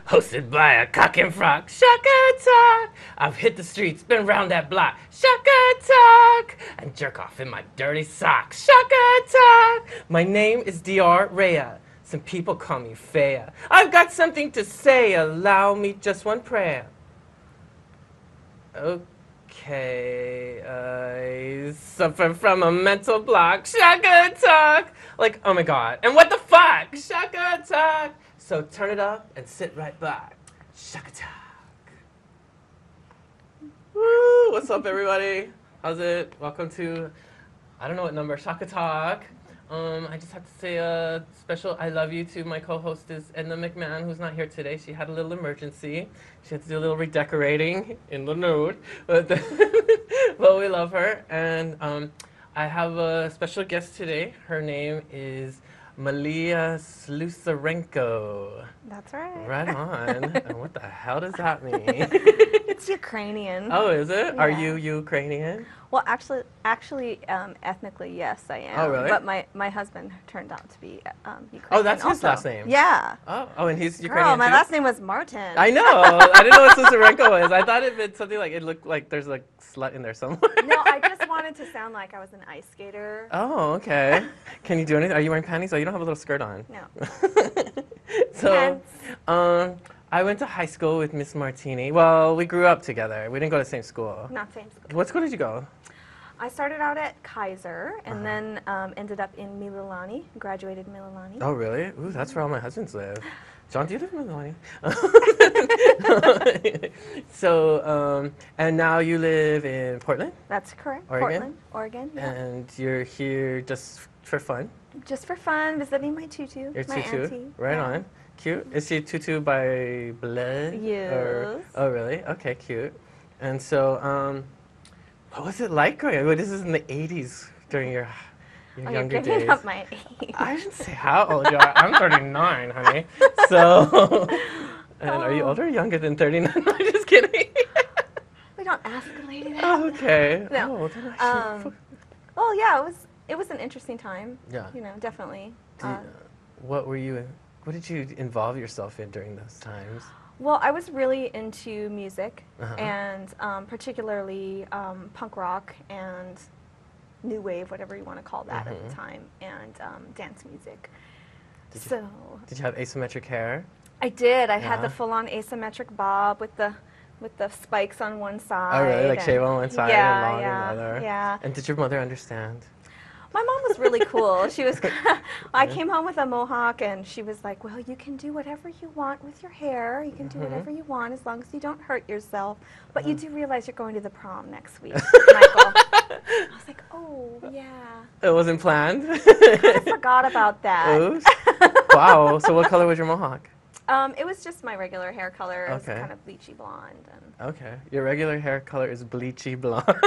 Hosted by a cock and frog, Shaka Talk. I've hit the streets, been round that block, Shaka Talk. And jerk off in my dirty socks, Shaka Talk. My name is Dr. Rhea. Some people call me Fea. I've got something to say, allow me just one prayer. Okay, I suffer from a mental block, Shaka Talk. Like, oh my god, and what the fuck, Shaka Talk. So turn it up and sit right back, Shaka Talk. Woo, what's up everybody? How's it? Welcome to, I don't know what number, Shaka Talk. I just have to say a special I love you to my co-hostess Edna McMahon, who's not here today. She had a little emergency. She had to do a little redecorating in the nude, but we love her. And I have a special guest today. Her name is Malia Slusarenko. That's right. Right on. And what the hell does that mean? It's Ukrainian. Oh, is it? Yeah. Are you Ukrainian? Well, actually, ethnically, yes, I am. Oh, really? But my husband turned out to be Ukrainian. Oh, that's his also. last name? Yeah. Oh, and he's Ukrainian Girl, my too? last name was Martin. I know. I didn't know what Slusarenko was. I thought it meant something like, it looked like there's like slut in there somewhere. No, I just wanted to sound like I was an ice skater. Oh, okay. Can you do anything? Are you wearing panties? Oh, you don't have a little skirt on. No. So, I went to high school with Miss Martini. Well, we grew up together. We didn't go to the same school. Not same school. What school did you go? I started out at Kaiser and then ended up in Mililani, graduated Mililani. Oh, really? Ooh, that's where all my husbands live. John, do you live in Mililani? So, and now you live in Portland? That's correct. Oregon? Portland, Oregon. Yeah. And you're here just for fun? Just for fun, visiting my tutu, Your my tutu? auntie. Right Yeah. on. Cute. Is she tutu by blood? Yes. Oh, really? Okay, cute. And so, what was it like growing up? Well, this is in the 80s during your younger you're giving days. up my age. I didn't say how old you are. I'm 39, honey. So, and are you older or younger than 39? I'm just kidding. We don't ask a lady that. Oh, okay. No. Oh, then I should. Well, yeah, it was an interesting time. Yeah. You know, definitely. What did you involve yourself in during those times? Well, I was really into music Uh-huh. and particularly punk rock and new wave, whatever you want to call that at the time, and dance music. Did you have asymmetric hair? I did. I had Yeah. the full-on asymmetric bob with the spikes on one side. Oh, really? Like shave on one side and long yeah, on the other? Yeah. And did your mother understand? My mom was really cool. She was. I came home with a mohawk, and she was like, "Well, you can do whatever you want with your hair. You can do whatever you want as long as you don't hurt yourself. But you do realize you're going to the prom next week, Michael." I was like, "Oh, yeah." It wasn't planned? I kind of forgot about that. Oops. Wow. So what color was your mohawk? It was just my regular hair color. It was Okay. kind of bleachy blonde. And Okay. Your regular hair color is bleachy blonde.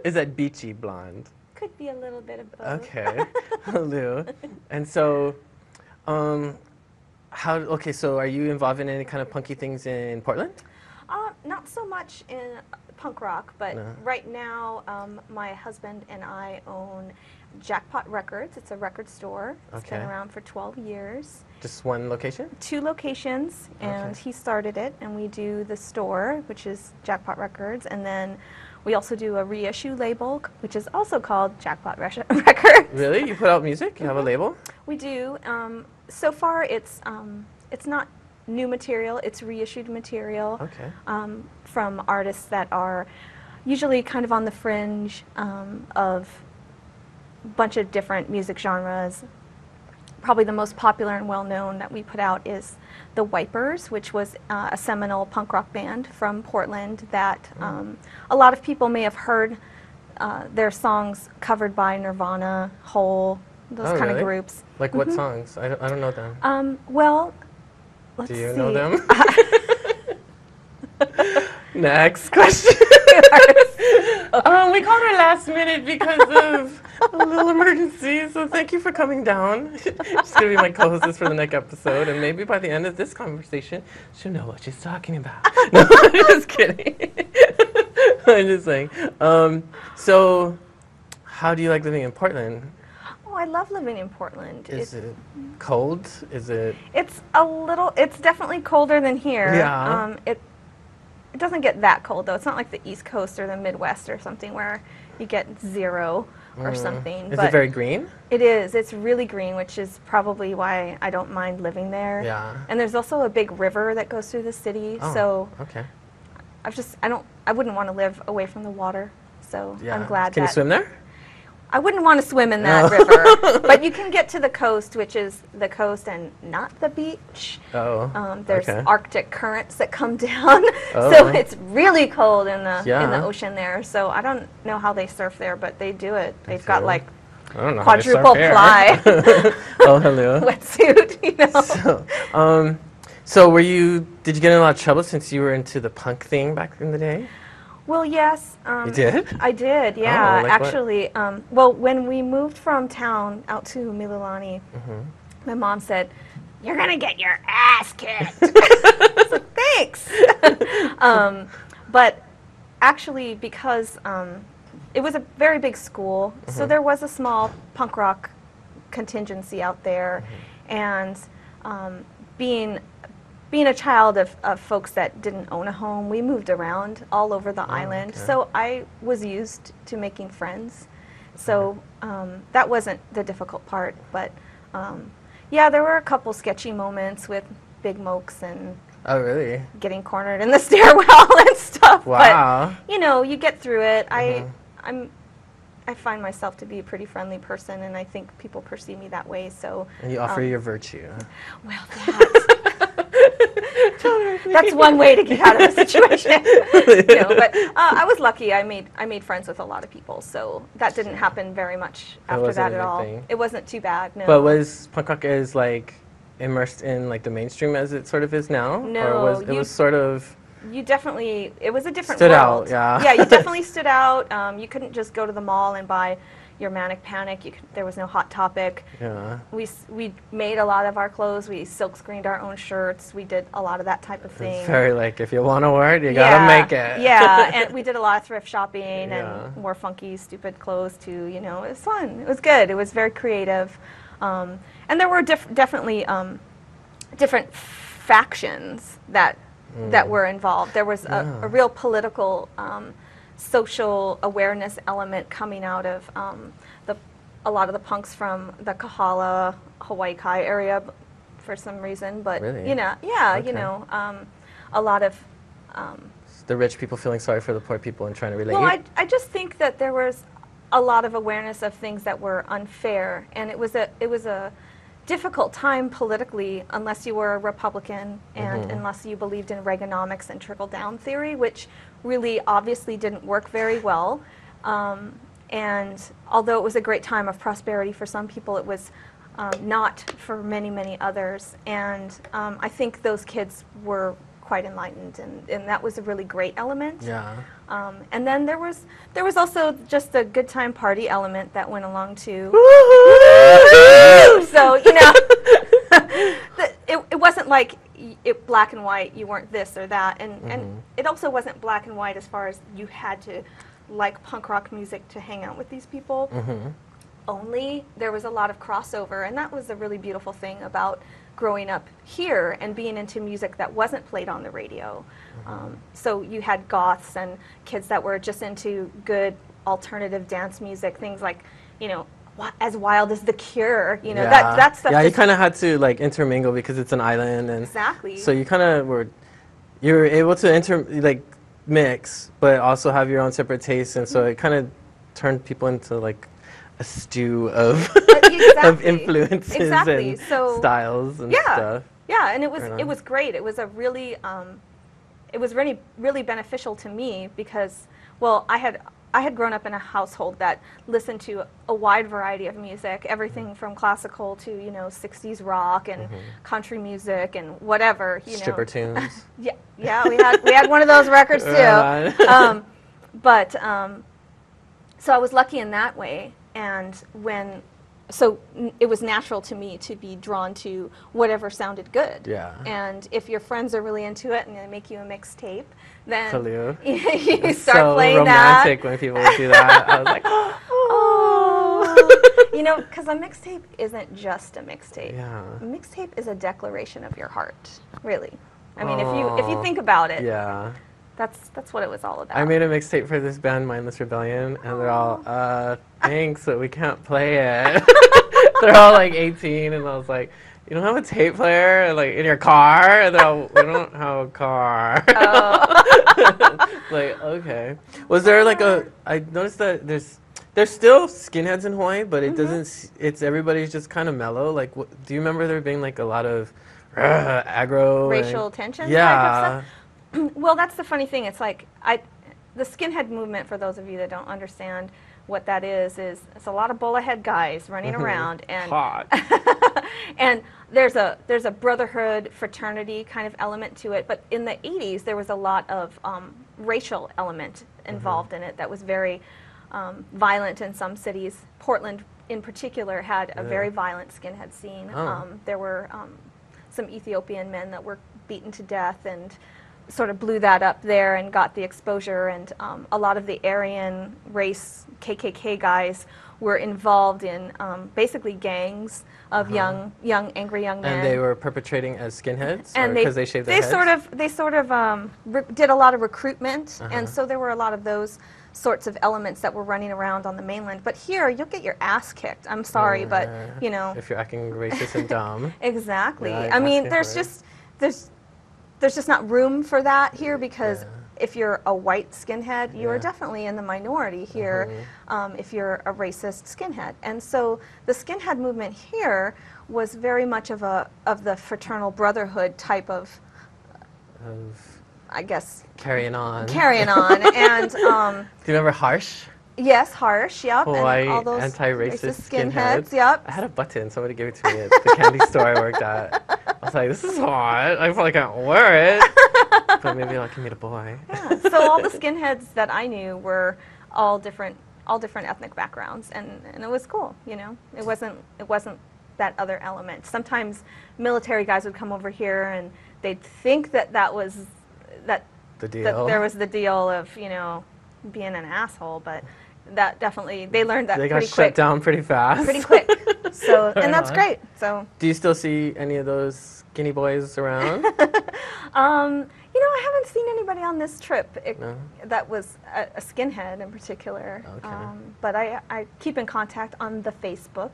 Is that beachy blonde? could be a little bit of both. Okay. Hello. And so, so are you involved in any kind of punky things in Portland? Not so much in punk rock, but No. right now my husband and I own Jackpot Records. It's a record store. It's been Okay. around for 12 years. Just one location? 2 locations, and Okay. he started it, and we do the store, which is Jackpot Records, and then we also do a reissue label, which is also called Jackpot Records. Really? You put out music? You have a label? We do. So far, it's not new material. It's reissued material Okay. from artists that are usually kind of on the fringe of a bunch of different music genres. Probably the most popular and well-known that we put out is The Wipers, which was a seminal punk rock band from Portland that a lot of people may have heard their songs covered by Nirvana, Hole, those kind of really? groups. Like what songs? I don't know them. Well, let's Do you see. know them? Next question. We called her last minute because of a little emergency, so thank you for coming down. She's going to be my co-hostess for the next episode, and maybe by the end of this conversation, she'll know what she's talking about. No, I'm just kidding. I'm just saying. So, How do you like living in Portland? Oh, I love living in Portland. Is it cold? Is it? It's definitely colder than here. Yeah. It doesn't get that cold though. It's not like the East Coast or the Midwest or something where you get 0 or something. Is it very green? It is. It's really green, which is probably why I don't mind living there. Yeah. And there's also a big river that goes through the city. Oh, so okay. I wouldn't want to live away from the water. So Yeah. I'm glad Can you swim there? I wouldn't want to swim in that river, but you can get to the coast, which is the coast and not the beach. Oh, there's okay. Arctic currents that come down, Oh. so it's really cold in the Yeah. ocean there. So I don't know how they surf there, but they do it. They've do. got like I don't know how they surf quadruple here. ply Oh, hello. wetsuit, you know. So did you get in a lot of trouble since you were into the punk thing back in the day? Well, yes. You did? I did, yeah. Oh, like what? Actually, well, when we moved from town out to Mililani, my mom said, "You're gonna get your ass kicked." I was like, "Thanks." But actually, because it was a very big school, so there was a small punk rock contingency out there, and being a child of folks that didn't own a home, we moved around all over the island. Okay. So I was used to making friends. So that wasn't the difficult part. But yeah, there were a couple sketchy moments with big mokes and Oh, really? getting cornered in the stairwell and stuff. Wow. But, you know, you get through it. I find myself to be a pretty friendly person, and I think people perceive me that way. So And you offer your virtue. well, that's one way to get out of a situation. You know, but I was lucky. I made friends with a lot of people, so that didn't happen very much after wasn't that a at big all. thing. It wasn't too bad. No. But was punk rock as like immersed in like the mainstream as it sort of is now? No, Or was it was sort of You definitely, it was a different stood world. out, yeah. Yeah, you definitely stood out. You couldn't just go to the mall and buy your Manic Panic. There was no Hot Topic. yeah. We made a lot of our clothes. We silk screened our own shirts. We did a lot of that type of thing. It's very like if you want a word, you gotta make it. Yeah, and we did a lot of thrift shopping Yeah. and wore funky, stupid clothes too. You know, it was fun. It was good. It was very creative, and there were definitely different factions that were involved. There was a real political, social awareness element coming out of a lot of the punks from the Kahala, Hawaii Kai area for some reason. But Really? you know, yeah, Okay. you know, a lot of. The rich people feeling sorry for the poor people and trying to relate. Well, I just think that there was a lot of awareness of things that were unfair, and it was a difficult time politically unless you were a Republican and unless you believed in Reaganomics and trickle-down theory, which really obviously didn't work very well. And although it was a great time of prosperity for some people, it was not for many, many others. And I think those kids were quite enlightened, and that was a really great element. Yeah. And then there was also just a good time party element that went along too. So you know, it wasn't like black and white. You weren't this or that, and it also wasn't black and white as far as you had to like punk rock music to hang out with these people. Only there was a lot of crossover, and that was a really beautiful thing about growing up here and being into music that wasn't played on the radio. So you had goths and kids that were just into good alternative dance music, things like, you know, As Wild as The Cure, you know, that stuff. Yeah, you kind of had to like intermingle because it's an island, and exactly. so you kind of you were able to mix, but also have your own separate tastes, and so it kind of turned people into like a stew of of influences and styles and stuff. Yeah, and it was great. It was a really really beneficial to me because, well, I had grown up in a household that listened to a wide variety of music, everything from classical to, you know, 60s rock and country music and whatever, you know. Stripper tunes. Yeah, we had one of those records too. So I was lucky in that way, and so it was natural to me to be drawn to whatever sounded good. Yeah. And if your friends are really into it and they make you a mixtape, then Hello. you It's start so playing romantic that. when people do that. I was like, oh, You know, because a mixtape isn't just a mixtape. Yeah. A mixtape is a declaration of your heart, really. I mean, if you think about it, Yeah. that's what it was all about. I made a mixtape for this band, Mindless Rebellion, and they're all, thanks, but we can't play it. They're all like 18, and I was like, you don't have a tape player like in your car? And they're all, we don't have a car. Like, okay. Was there like I noticed that there's still skinheads in Hawaii, but it doesn't, it's everybody's just kind of mellow. Like, do you remember there being like a lot of aggro? Racial tension Yeah. type of stuff? Well, that's the funny thing. It's like, the skinhead movement, for those of you that don't understand what that is it's a lot of bullethead guys running around, and hot. and there's a brotherhood, fraternity kind of element to it. But in the 80s, there was a lot of racial element involved in it that was very violent in some cities. Portland, in particular, had a very violent skinhead scene. There were some Ethiopian men that were beaten to death, and sort of blew that up there and got the exposure. And a lot of the Aryan race KKK guys were involved in basically gangs of young angry young men. And they were perpetrating as skinheads, and because they shaved their heads? They sort of did a lot of recruitment, and so there were a lot of those sorts of elements that were running around on the mainland. But here, you'll get your ass kicked. I'm sorry, but you know. If you're acting racist and dumb. Exactly. Yeah, I mean, there's just not room for that here, because if you're a white skinhead, you are definitely in the minority here if you're a racist skinhead. And so the skinhead movement here was very much of the fraternal brotherhood type of I guess carrying on. And do you remember Harsh? yes, Harsh, yep. Hawaii and all those anti-racist skinheads, yep. I had a button. Somebody gave it to me at the candy store I worked at. I was like, this is hot. I probably can't wear it. But maybe I can meet a boy. Yeah. So all the skinheads that I knew were all different ethnic backgrounds, and it was cool, you know. It wasn't that other element. Sometimes military guys would come over here and they'd think that was the deal. that there was the deal of, you know, being an asshole, but that definitely, they learned that they pretty got quick. shut down pretty fast. Pretty quick. So, Right and that's on. great. So. Do you still see any of those skinny boys around? You know, I haven't seen anybody on this trip No? that was a skinhead in particular. Okay. But I keep in contact on the Facebook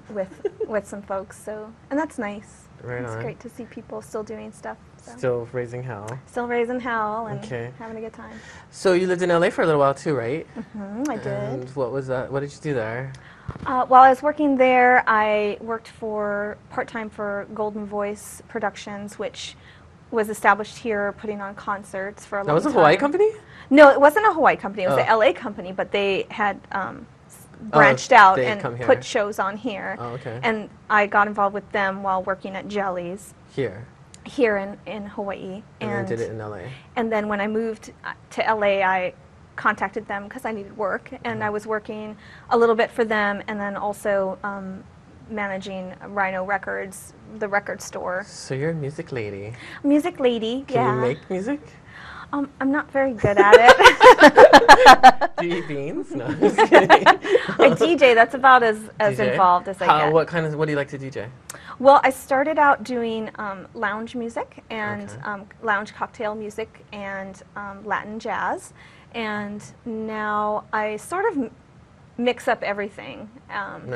with some folks. So, and that's nice. Right It's on. great to see people still doing stuff. So. Still raising hell. Still raising hell and Okay. having a good time. So you lived in LA for a little while too, right? I did. And what was that? What did you do there? While I was working there, I worked part-time for Golden Voice Productions, which was established here, putting on concerts for a long time. That was a Hawaii company? No, it wasn't a Hawaii company. It was Oh. an LA company, but they had branched out they and come here. put shows on here. Oh, okay. And I got involved with them while working at Jellies Here. in Hawaii. And then did it in LA. And then when I moved to LA, I contacted them because I needed work, and I was working a little bit for them, and then also managing Rhino Records, the record store. So you're a music lady. Music lady, Can yeah. you make music? I'm not very good at it. Do you eat beans? No, I'm just kidding. I DJ, that's about as DJ? involved as I get. What do you like to DJ? Well, I started out doing lounge music and Okay. lounge cocktail music and Latin jazz, and now I sort of mix up everything,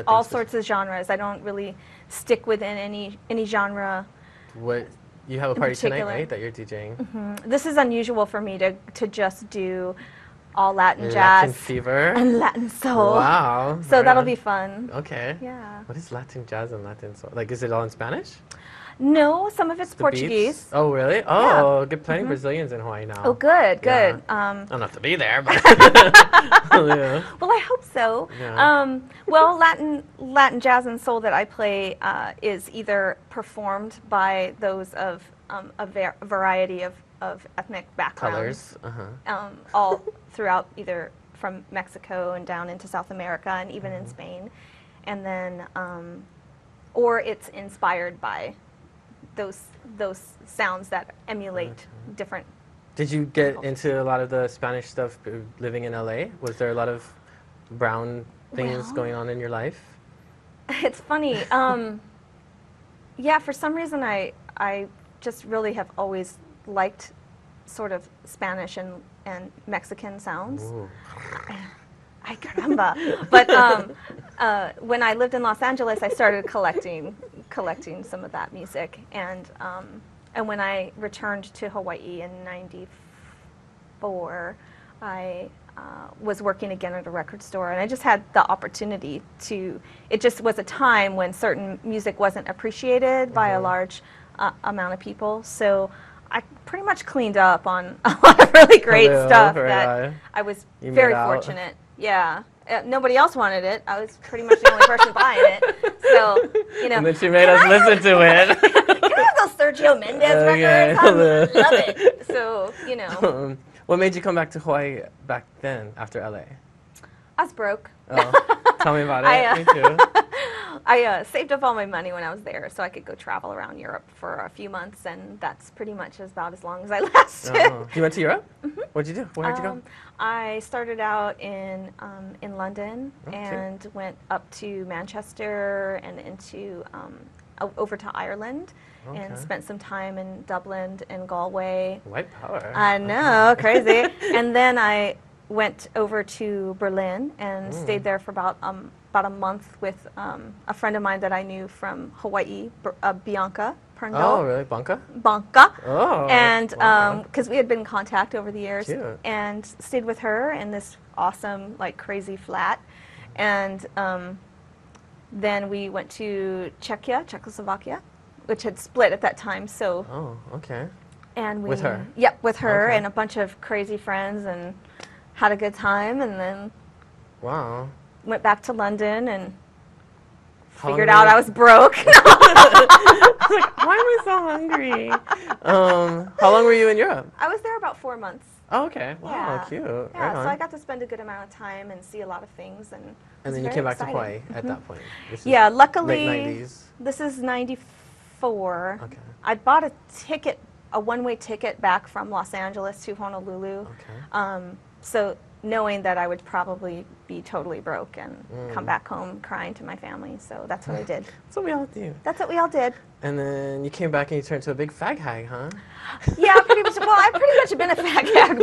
all sorts of genres. I don't really stick within any genre. What you have a party tonight, particular. right? That you're DJing. This is unusual for me to just do all Latin Latin jazz fever. and Latin soul. Wow. So right that'll on. be fun. Okay. Yeah. What is Latin jazz and Latin soul? Like, is it all in Spanish? No, some of it's The Portuguese. beats? Oh, really? Oh, good. Plenty Brazilians in Hawaii now. Oh, good, good. I don't have to be there, but yeah. Well, I hope so. Yeah. Well, Latin jazz and soul that I play is either performed by those of a variety of ethnic backgrounds, Colors. all throughout, either from Mexico and down into South America and even in Spain, and then or it's inspired by those sounds that emulate different. Did you get into a lot of the Spanish stuff living in LA? Was there a lot of brown things Well, going on in your life? It's funny. Yeah, for some reason I just really have always liked sort of Spanish and Mexican sounds. Ooh. Ay caramba. But when I lived in Los Angeles, I started collecting some of that music, and when I returned to Hawaii in '94, I was working again at a record store, and I just had the opportunity to. It just was a time when certain music wasn't appreciated by a large amount of people, so I pretty much cleaned up on a lot of really great stuff that I was very fortunate. Yeah. Nobody else wanted it. I was pretty much the only person buying it. So, you know. And then she made us listen to it. Can I have those Sergio Mendes records? I love it. So, you know. What made you come back to Hawaii back then, after LA? I was broke. Oh, tell me about it. Me too. I saved up all my money when I was there so I could go travel around Europe for a few months, and that's pretty much about as long as I lasted. You went to Europe? Mm-hmm. What'd you do? Where'd you go? I started out in London and went up to Manchester and into over to Ireland and spent some time in Dublin and Galway. White power. I know, crazy. And then I went over to Berlin and stayed there for about a month with a friend of mine that I knew from Hawaii, Bianca Perndel. Oh, really? Banca? Oh. And because we had been in contact over the years. Cute. And stayed with her in this awesome, like, crazy flat. And then we went to Czechoslovakia, which had split at that time. So. Oh, okay. And we, with her? Yep, with her and a bunch of crazy friends, and had a good time, and then went back to London and figured out I was broke. Like, why am I so hungry? How long were you in Europe? I was there about 4 months. Oh, okay. Wow, Yeah. cute. Yeah, Right so on. I got to spend a good amount of time and see a lot of things, and then you came back to Hawaii at that point. This is yeah, luckily, late 90s. this is '94. Okay. I bought a one-way ticket back from Los Angeles to Honolulu. Okay. So knowing that I would probably be totally broke and come back home crying to my family. So that's what I did. That's what we all do. That's what we all did. And then you came back and you turned to a big fag hag, huh? Yeah, pretty much. Well, I've pretty much been a fag hag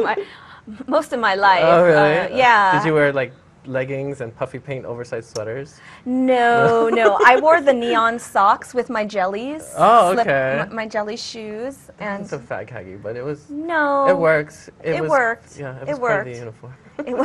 most of my life. Oh, really? Yeah. Did you wear, like, leggings and puffy paint oversized sweaters? No, no. I wore the neon socks with my jellies. Oh, okay. My jelly shoes. And It's a fag haggy, but it was. no. It works. It worked. Yeah, it was It part of the worked. uniform. It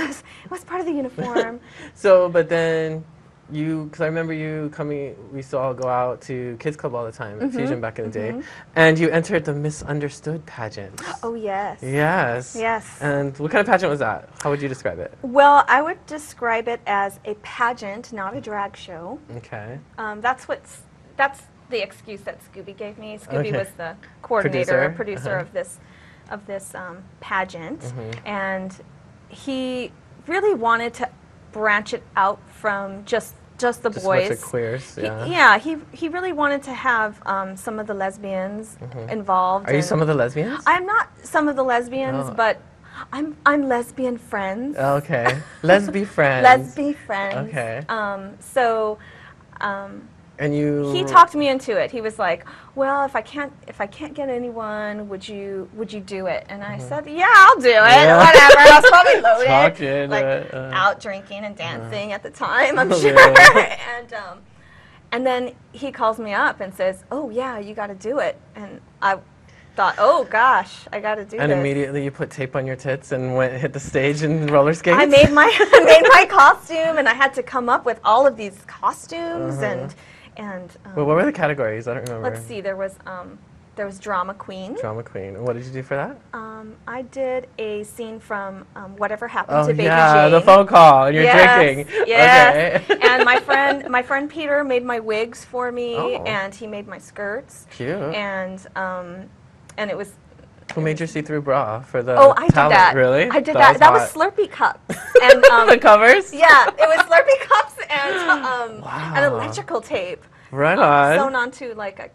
was part of the uniform. So, but then because I remember you coming, we used to all go out to Kids Club all the time at Fusion back in the day, and you entered the Misunderstood pageant. Oh, yes. Yes. Yes. And what kind of pageant was that? How would you describe it? Well, I would describe it as a pageant, not a drag show. Okay. That's the excuse that Scooby gave me. Scooby Okay. was the coordinator, Producer. of this pageant, and he really wanted to branch it out from just the Just boys. a bunch of queers, yeah. Yeah, he really wanted to have some of the lesbians involved. Are you some of the lesbians? I'm not some of the lesbians, Oh. but I'm lesbian friends. Okay. Lesby friends. Lesbian friends. Okay. And you. He talked me into it. He was like, "Well, if I can't get anyone, would you do it?" And I said, "Yeah, I'll do it. Yeah. Whatever." I was probably loaded, Talking, like out drinking and dancing at the time, I'm Oh, sure. really? And then he calls me up and says, "Oh yeah, you got to do it." And I thought, "Oh gosh, I got to do And this." immediately you put tape on your tits and hit the stage in roller skates? I made my costume, and I had to come up with all of these costumes and. Well, what were the categories? I don't remember. Let's see. There was drama queen. Drama queen. And what did you do for that? I did a scene from Whatever Happened to Baby yeah, Jane. the phone call, and you're drinking. Yes. Okay. And my friend Peter made my wigs for me, and he made my skirts. Cute. And it was. Who made your see-through bra for the Oh, I did talent? that. Really? I did that. That was Slurpee cups. And the covers? yeah, it was Slurpee cups and and electrical tape. Right on. Sewn onto like I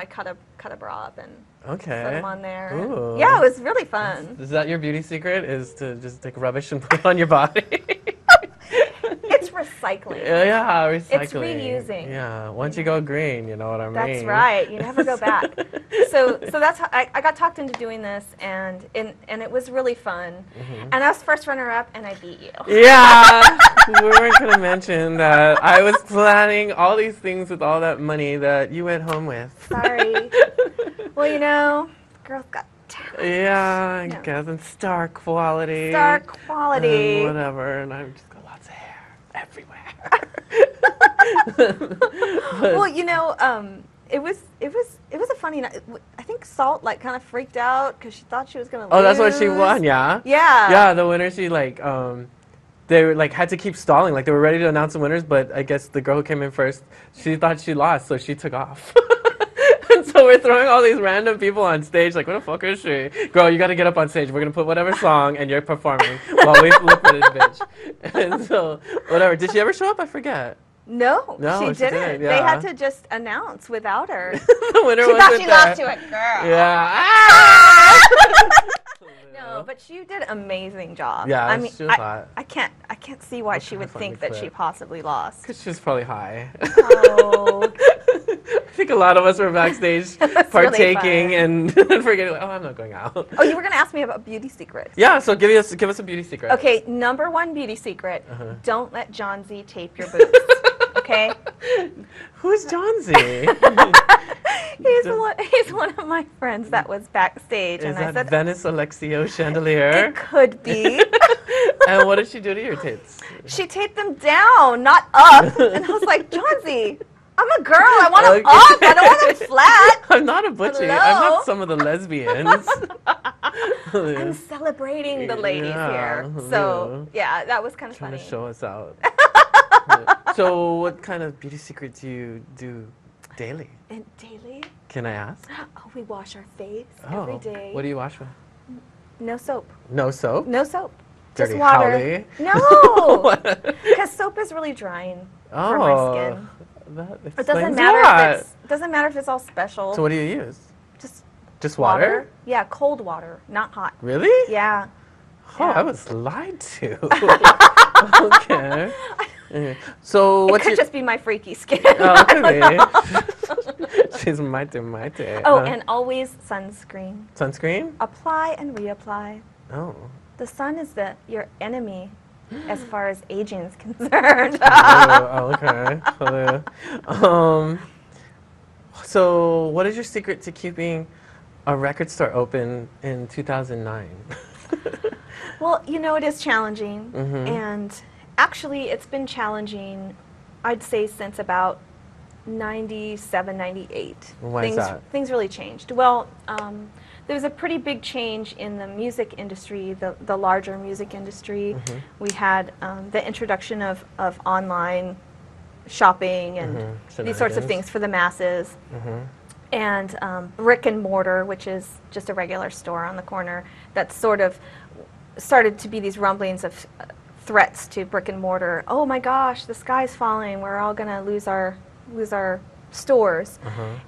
cut a bra up and put them on there. Ooh. Yeah, it was really fun. Is that your beauty secret? Is to just take rubbish and put it on your body? It's recycling. Yeah, recycling. It's reusing. Yeah, once you go green, you know what I mean. That's right. You never go back. So that's how I got talked into doing this, and it was really fun. And I was first runner-up, and I beat you. Yeah, we weren't gonna mention that I was planning all these things with all that money that you went home with. Sorry. Well, you know, girls got talent. Yeah, I guess, and star quality. Star quality. And whatever, and I've just got lots of hair everywhere. Well, you know, it was a funny night. I think Salt like kind of freaked out because she thought she was gonna lose. Oh, that's what she won, yeah. Yeah. Yeah, the winner. She like they were, like had to keep stalling. Like they were ready to announce the winners, but I guess the girl who came in first, she thought she lost, so she took off. And so we're throwing all these random people on stage. Like, what the fuck is she? Girl, you got to get up on stage. We're gonna put whatever song, and you're performing while we look for this bitch. And so whatever. Did she ever show up? I forget. No, No, she didn't. yeah. They had to just announce without her. The winner She wasn't thought she there. lost to a girl. Yeah. No, but she did an amazing job. Yeah, I mean, she was hot. I can't see why she would find think the that she clip. possibly lost. Because she was probably high. Oh, I think a lot of us were backstage That's partaking really and forgetting, like, oh, I'm not going out. oh, you were gonna ask me about beauty secrets. Yeah, so give us a beauty secret. Okay, #1 beauty secret: don't let John Z tape your boobs. Okay. Who's John Z? He's one of my friends that was backstage, Is and I that said Venice Alexio Chandelier? it could be. And what did she do to your tits? She taped them down, not up. And I was like, John Z, I'm a girl. I want them Okay. up. I don't want them flat. I'm not a butchie. I'm Hello? not some of the lesbians. I'm celebrating the ladies Yeah, here. So, yeah, that was kind of Trying funny. to show us out. So what kind of beauty secret do you do daily? And daily, Can I ask? oh, we wash our face Oh, every day. what do you wash with? No soap. No soap? No soap. Dirty Just water. howdy? No, because soap is really drying for my skin. That It explains doesn't a matter lot. if it's all special. So what do you use? Just Just water? Yeah, cold water, not hot. Really? Yeah. Oh, Yeah. I was lied to. Okay. Okay. So It what's could your... just be my freaky skin. Oh, I could don't know. be. She's mighty. Oh, and always sunscreen. Sunscreen? Apply and reapply. Oh. The sun is your enemy as far as aging is concerned. Oh, okay. So what is your secret to keeping a record store open in 2009? Well, you know, it is challenging. Mhm. And actually, it's been challenging, I'd say, since about 97, 98. Why is that? Things really changed. Well, there was a pretty big change in the music industry, the larger music industry. Mhm. We had the introduction of online shopping and these sorts of Shenanigans. things for the masses. Mhm. And brick and mortar, which is just a regular store on the corner, that sort of started to be these rumblings of threats to brick and mortar. Oh my gosh, the sky's falling. We're all going to lose our stores.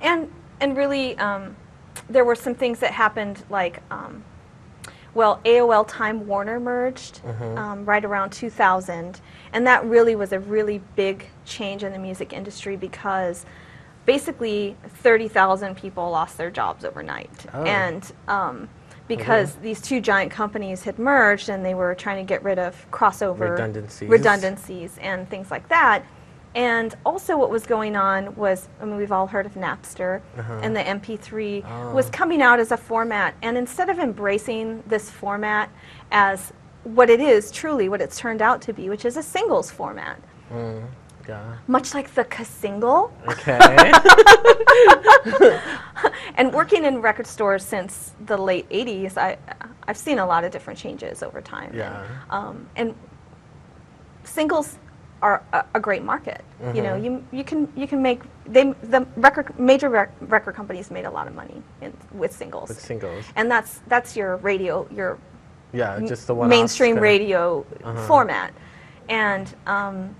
And really, there were some things that happened, like, well, AOL Time Warner merged right around 2000, and that really was a really big change in the music industry because basically 30,000 people lost their jobs overnight. Oh. And because these two giant companies had merged and they were trying to get rid of crossover redundancies and things like that. And also what was going on was, I mean, we've all heard of Napster, and the MP3 was coming out as a format. And instead of embracing this format as what it is, truly what it's turned out to be, which is a singles format, Yeah. much like the Ka-single. Okay. And working in record stores since the late 80s, I've seen a lot of different changes over time. Yeah. And singles are a great market. You know, you can make major record companies made a lot of money with singles. With singles. And that's your radio, your Yeah, just the one mainstream radio format. And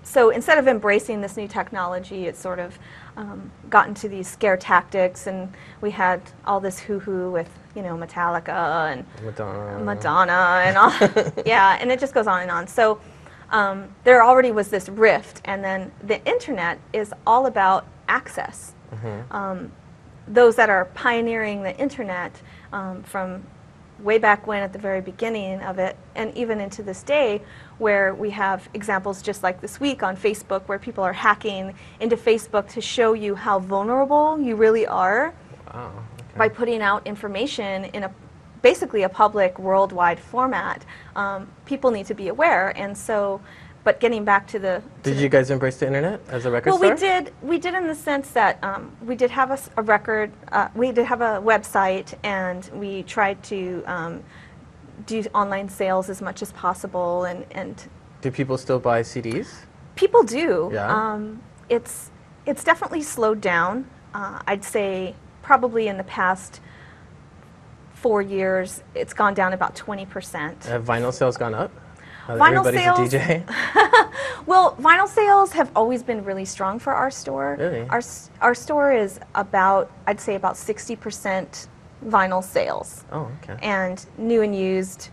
so instead of embracing this new technology, it sort of got into these scare tactics, and we had all this hoo-hoo with, you know, Metallica and Madonna and all. Yeah, and it just goes on and on. So there already was this rift, and then the internet is all about access. Those that are pioneering the internet from way back when, at the very beginning of it, and even into this day, where we have examples just like this week on Facebook, where people are hacking into Facebook to show you how vulnerable you really are. Wow, okay. By putting out information in basically a public worldwide format. People need to be aware, and so, but getting back to the... Did you guys embrace the internet as a record store? Well, we did in the sense that we did have a record, we did have a website, and we tried to do online sales as much as possible, and Do people still buy CDs? people do. Yeah. It's definitely slowed down. I'd say probably in the past 4 years, it's gone down about 20%. Have vinyl sales gone up? Vinyl Everybody's sales, a DJ? well, vinyl sales have always been really strong for our store. Really? Our store is about, I'd say about 60% vinyl sales. Oh, okay. And new and used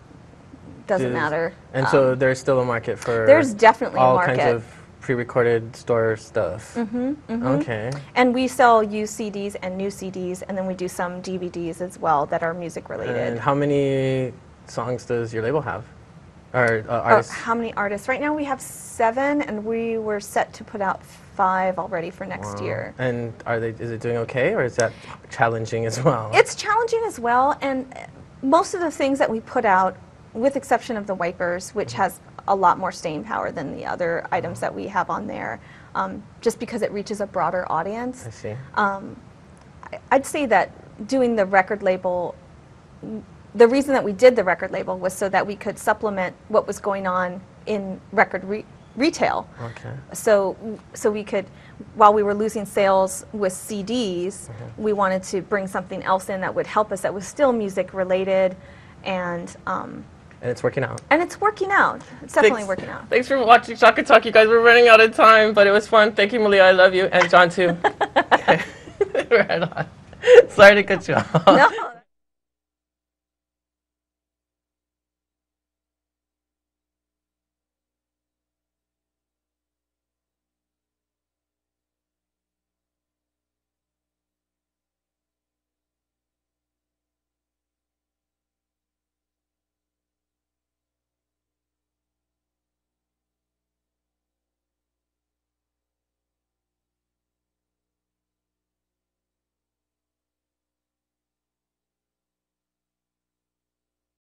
doesn't matter. And so there's still a market for there's definitely a all market. kinds of pre-recorded store stuff. Okay. And we sell used CDs and new CDs, and then we do some DVDs as well that are music related. And how many songs does your label have? Or artists? How many artists? Right now we have 7, and we were set to put out 5 already for next year. And is it doing okay, or is that challenging as well? It's challenging as well, and most of the things that we put out, with exception of the wipers, which has a lot more staying power than the other items that we have on there, just because it reaches a broader audience. I see. I'd say that doing the record label, the reason that we did the record label was so that we could supplement what was going on in record retail. Okay. So we could, while we were losing sales with CDs, we wanted to bring something else in that would help us, that was still music related, and it's working out. And it's working out. It's definitely working out. Thanks for watching Shaka Talk. You guys, we're running out of time, but it was fun. Thank you, Malia. I love you. And John, too. Right on. Sorry to cut you off. No.